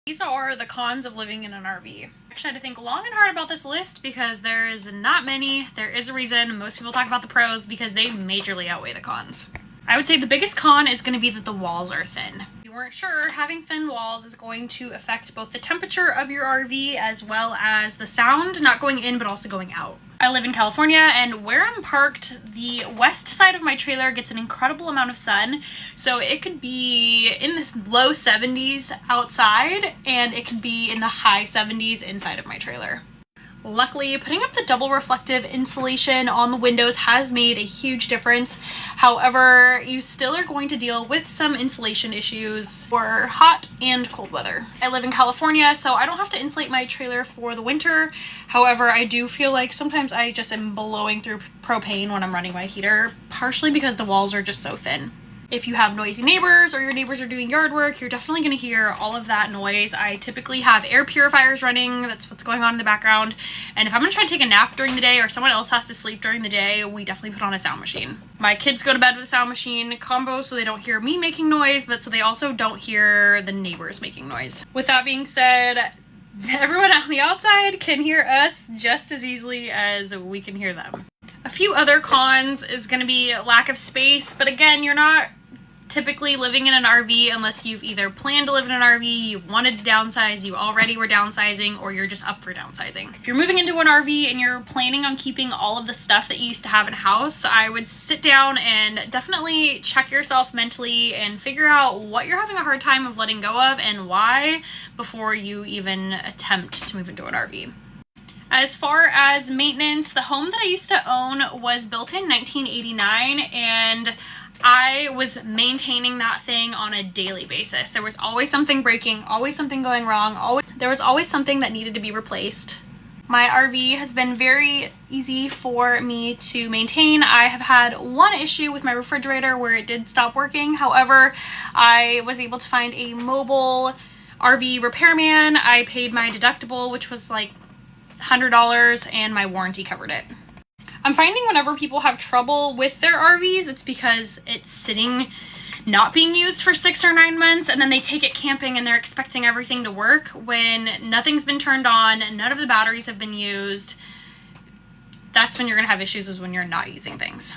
These are the cons of living in an RV. Actually, I had to think long and hard about this list because there is not many. There is a reason. Most people talk about the pros because they majorly outweigh the cons. I would say the biggest con is going to be that the walls are thin. If you weren't sure, having thin walls is going to affect both the temperature of your RV as well as the sound, not going in but also going out. I live in California, and where I'm parked, the west side of my trailer gets an incredible amount of sun. So it could be in the low 70s outside, and it could be in the high 70s inside of my trailer. Luckily, putting up the double reflective insulation on the windows has made a huge difference. However, you still are going to deal with some insulation issues for hot and cold weather. I live in California, so I don't have to insulate my trailer for the winter. However, I do feel like sometimes I just am blowing through propane when I'm running my heater, partially because the walls are just so thin. If you have noisy neighbors or your neighbors are doing yard work, you're definitely going to hear all of that noise. I typically have air purifiers running. That's what's going on in the background. And if I'm going to try to take a nap during the day or someone else has to sleep during the day, we definitely put on a sound machine. My kids go to bed with a sound machine combo so they don't hear me making noise, but so they also don't hear the neighbors making noise. With that being said, everyone on the outside can hear us just as easily as we can hear them. A few other cons is going to be lack of space, but again, you're not typically living in an RV unless you've either planned to live in an RV, you wanted to downsize, you already were downsizing, or you're just up for downsizing. If you're moving into an RV and you're planning on keeping all of the stuff that you used to have in a house, I would sit down and definitely check yourself mentally and figure out what you're having a hard time of letting go of and why before you even attempt to move into an RV. As far as maintenance, the home that I used to own was built in 1989, and I was maintaining that thing on a daily basis. There was always something breaking, always something going wrong, there was always something that needed to be replaced. My RV has been very easy for me to maintain. I have had one issue with my refrigerator where it did stop working. However, I was able to find a mobile RV repairman. I paid my deductible, which was like $100, and my warranty covered it. I'm finding whenever people have trouble with their RVs, it's because it's sitting not being used for 6 or 9 months, and then they take it camping and they're expecting everything to work when nothing's been turned on, none of the batteries have been used. That's when you're gonna have issues, is when you're not using things.